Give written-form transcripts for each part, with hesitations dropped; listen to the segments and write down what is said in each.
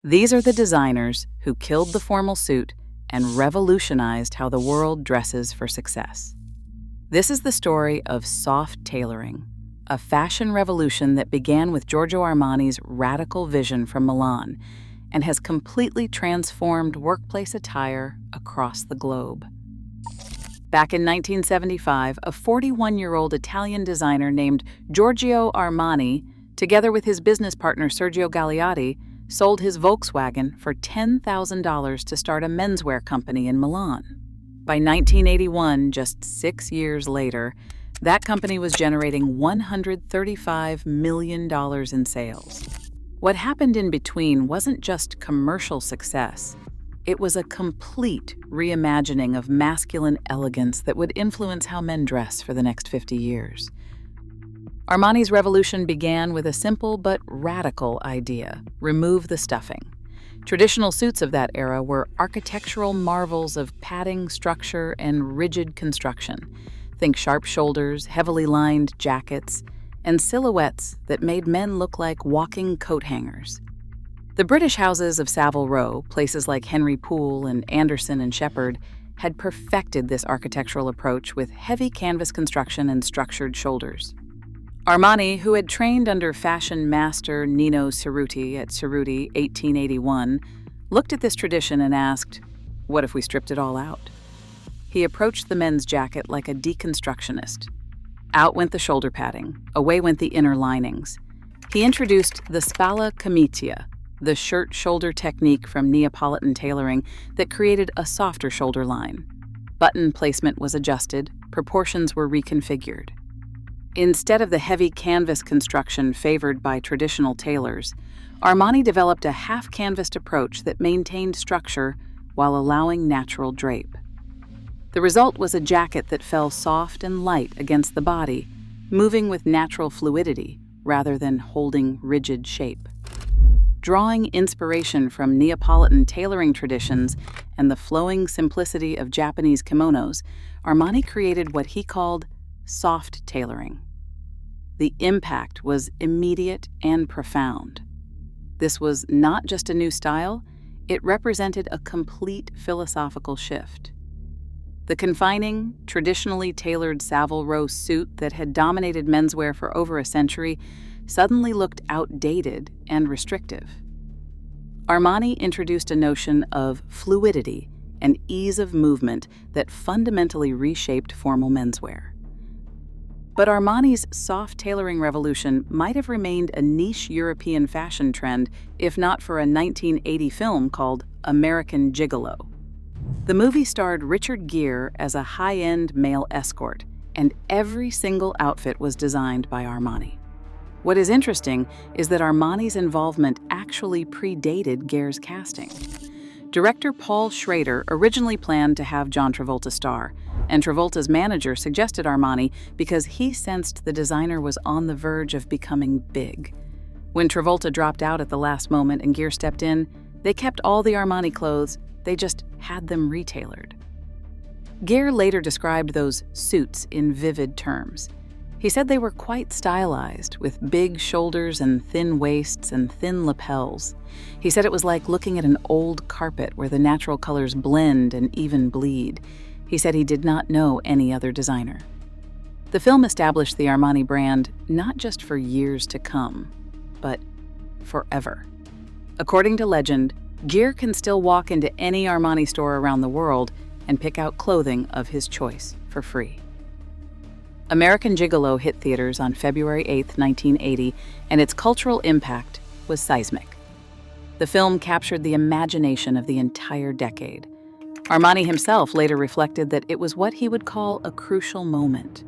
These are the designers who killed the formal suit and revolutionized how the world dresses for success. This is the story of soft tailoring, a fashion revolution that began with Giorgio Armani's radical vision from Milan and has completely transformed workplace attire across the globe. Back in 1975, a 41-year-old Italian designer named Giorgio Armani, together with his business partner Sergio Gagliotti, sold his Volkswagen for $10,000 to start a menswear company in Milan. By 1981, just 6 years later, that company was generating $135 million in sales. What happened in between wasn't just commercial success. It was a complete reimagining of masculine elegance that would influence how men dress for the next 50 years. Armani's revolution began with a simple but radical idea: remove the stuffing. Traditional suits of that era were architectural marvels of padding, structure, and rigid construction. Think sharp shoulders, heavily lined jackets, and silhouettes that made men look like walking coat hangers. The British houses of Savile Row, places like Henry Poole and Anderson and Shepherd, had perfected this architectural approach with heavy canvas construction and structured shoulders. Armani, who had trained under fashion master Nino Cerruti at Cerruti 1881, looked at this tradition and asked, what if we stripped it all out? He approached the men's jacket like a deconstructionist. Out went the shoulder padding, away went the inner linings. He introduced the spalla camicia, the shirt-shoulder technique from Neapolitan tailoring that created a softer shoulder line. Button placement was adjusted, proportions were reconfigured. Instead of the heavy canvas construction favored by traditional tailors, Armani developed a half-canvased approach that maintained structure while allowing natural drape. The result was a jacket that fell soft and light against the body, moving with natural fluidity rather than holding rigid shape. Drawing inspiration from Neapolitan tailoring traditions and the flowing simplicity of Japanese kimonos, Armani created what he called soft tailoring. The impact was immediate and profound. This was not just a new style, it represented a complete philosophical shift. The confining, traditionally tailored Savile Row suit that had dominated menswear for over a century suddenly looked outdated and restrictive. Armani introduced a notion of fluidity and ease of movement that fundamentally reshaped formal menswear. But Armani's soft tailoring revolution might have remained a niche European fashion trend if not for a 1980 film called American Gigolo. The movie starred Richard Gere as a high-end male escort, and every single outfit was designed by Armani. What is interesting is that Armani's involvement actually predated Gere's casting. Director Paul Schrader originally planned to have John Travolta star, and Travolta's manager suggested Armani because he sensed the designer was on the verge of becoming big. When Travolta dropped out at the last moment and Gere stepped in, they kept all the Armani clothes, they just had them retailored. Gere later described those suits in vivid terms. He said they were quite stylized, with big shoulders and thin waists and thin lapels. He said it was like looking at an old carpet where the natural colors blend and even bleed. He said he did not know any other designer. The film established the Armani brand not just for years to come, but forever. According to legend, Gere can still walk into any Armani store around the world and pick out clothing of his choice for free. American Gigolo hit theaters on February 8, 1980, and its cultural impact was seismic. The film captured the imagination of the entire decade. Armani himself later reflected that it was what he would call a crucial moment.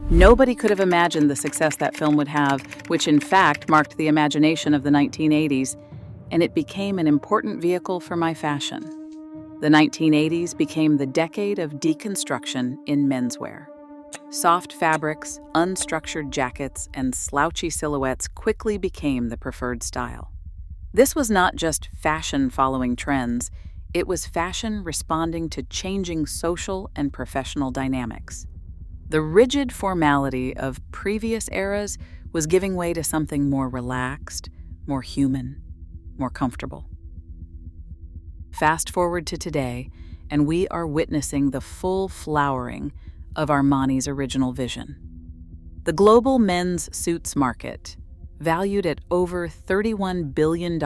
Nobody could have imagined the success that film would have, which in fact marked the imagination of the 1980s, and it became an important vehicle for my fashion. The 1980s became the decade of deconstruction in menswear. Soft fabrics, unstructured jackets, and slouchy silhouettes quickly became the preferred style. This was not just fashion following trends, it was fashion responding to changing social and professional dynamics. The rigid formality of previous eras was giving way to something more relaxed, more human, more comfortable. Fast forward to today, and we are witnessing the full flowering of Armani's original vision. The global men's suits market, valued at over $31 billion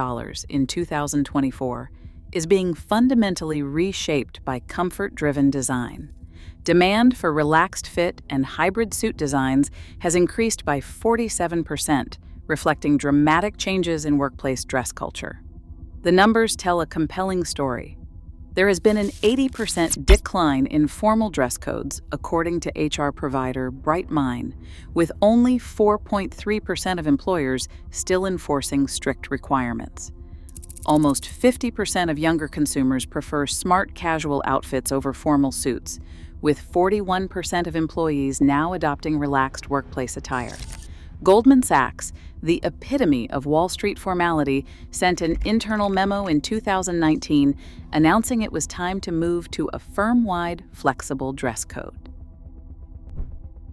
in 2024, is being fundamentally reshaped by comfort-driven design. Demand for relaxed fit and hybrid suit designs has increased by 47%, reflecting dramatic changes in workplace dress culture. The numbers tell a compelling story. There has been an 80% decline in formal dress codes, according to HR provider Brightmine, with only 4.3% of employers still enforcing strict requirements. Almost 50% of younger consumers prefer smart casual outfits over formal suits, with 41% of employees now adopting relaxed workplace attire. Goldman Sachs, the epitome of Wall Street formality, sent an internal memo in 2019 announcing it was time to move to a firm-wide, flexible dress code.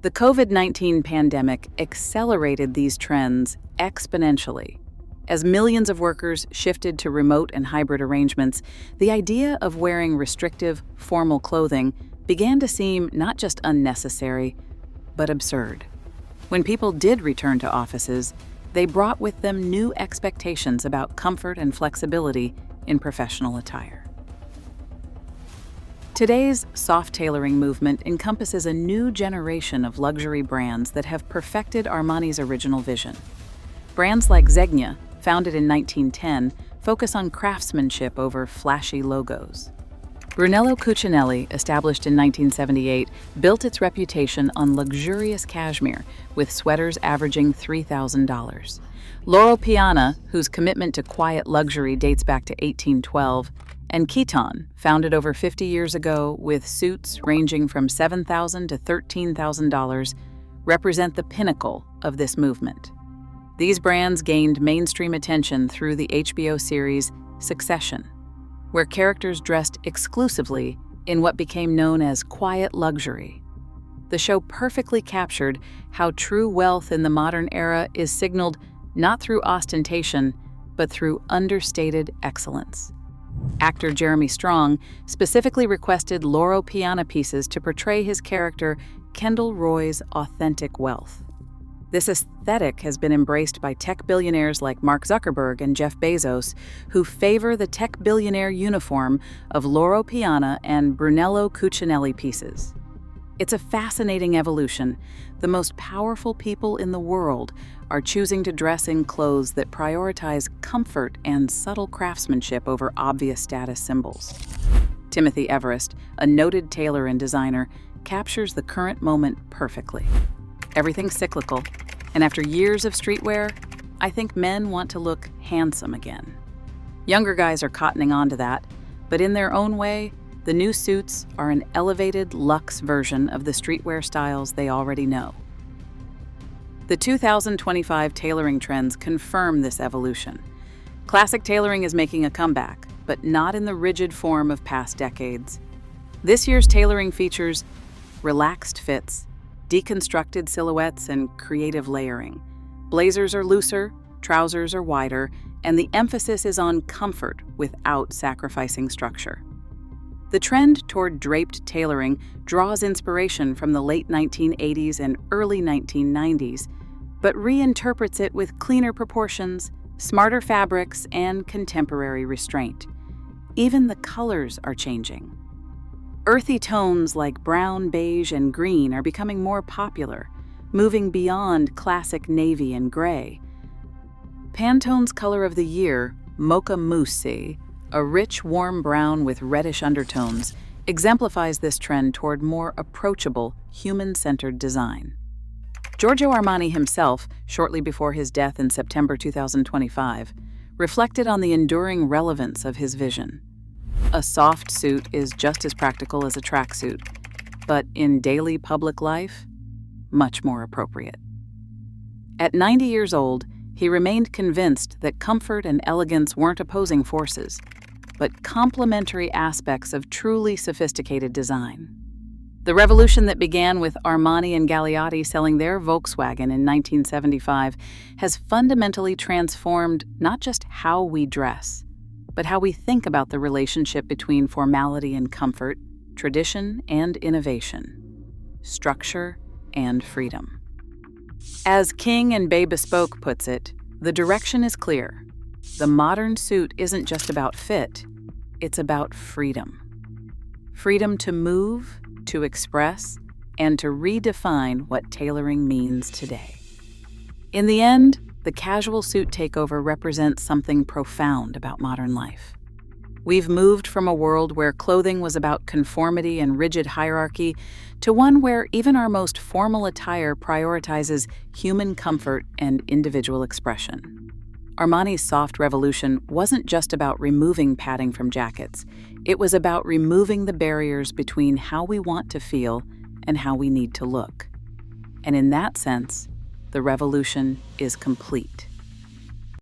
The COVID-19 pandemic accelerated these trends exponentially. As millions of workers shifted to remote and hybrid arrangements, the idea of wearing restrictive, formal clothing began to seem not just unnecessary, but absurd. When people did return to offices, they brought with them new expectations about comfort and flexibility in professional attire. Today's soft tailoring movement encompasses a new generation of luxury brands that have perfected Armani's original vision. Brands like Zegna, founded in 1910, focus on craftsmanship over flashy logos. Brunello Cucinelli, established in 1978, built its reputation on luxurious cashmere, with sweaters averaging $3,000. Loro Piana, whose commitment to quiet luxury dates back to 1812, and Kiton, founded over 50 years ago with suits ranging from $7,000 to $13,000, represent the pinnacle of this movement. These brands gained mainstream attention through the HBO series Succession, where characters dressed exclusively in what became known as quiet luxury. The show perfectly captured how true wealth in the modern era is signaled not through ostentation, but through understated excellence. Actor Jeremy Strong specifically requested Loro Piana pieces to portray his character Kendall Roy's authentic wealth. This aesthetic has been embraced by tech billionaires like Mark Zuckerberg and Jeff Bezos, who favor the tech billionaire uniform of Loro Piana and Brunello Cucinelli pieces. It's a fascinating evolution. The most powerful people in the world are choosing to dress in clothes that prioritize comfort and subtle craftsmanship over obvious status symbols. Timothy Everest, a noted tailor and designer, captures the current moment perfectly. Everything's cyclical, and after years of streetwear, I think men want to look handsome again. Younger guys are cottoning on to that, but in their own way, the new suits are an elevated luxe version of the streetwear styles they already know. The 2025 tailoring trends confirm this evolution. Classic tailoring is making a comeback, but not in the rigid form of past decades. This year's tailoring features relaxed fits, deconstructed silhouettes, and creative layering. Blazers are looser, trousers are wider, and the emphasis is on comfort without sacrificing structure. The trend toward draped tailoring draws inspiration from the late 1980s and early 1990s, but reinterprets it with cleaner proportions, smarter fabrics, and contemporary restraint. Even the colors are changing. Earthy tones like brown, beige, and green are becoming more popular, moving beyond classic navy and gray. Pantone's color of the year, Mocha Mousse, a rich, warm brown with reddish undertones, exemplifies this trend toward more approachable, human-centered design. Giorgio Armani himself, shortly before his death in September 2025, reflected on the enduring relevance of his vision. A soft suit is just as practical as a tracksuit, but in daily public life, much more appropriate. At 90 years old, he remained convinced that comfort and elegance weren't opposing forces, but complementary aspects of truly sophisticated design. The revolution that began with Armani and Galeotti selling their Volkswagen in 1975 has fundamentally transformed not just how we dress, but how we think about the relationship between formality and comfort, tradition and innovation, structure and freedom. As King and Bay Bespoke puts it, the direction is clear. The modern suit isn't just about fit, it's about freedom. Freedom to move, to express, and to redefine what tailoring means today. In the end, the casual suit takeover represents something profound about modern life. We've moved from a world where clothing was about conformity and rigid hierarchy to one where even our most formal attire prioritizes human comfort and individual expression. Armani's soft revolution wasn't just about removing padding from jackets. It was about removing the barriers between how we want to feel and how we need to look. And in that sense, the revolution is complete.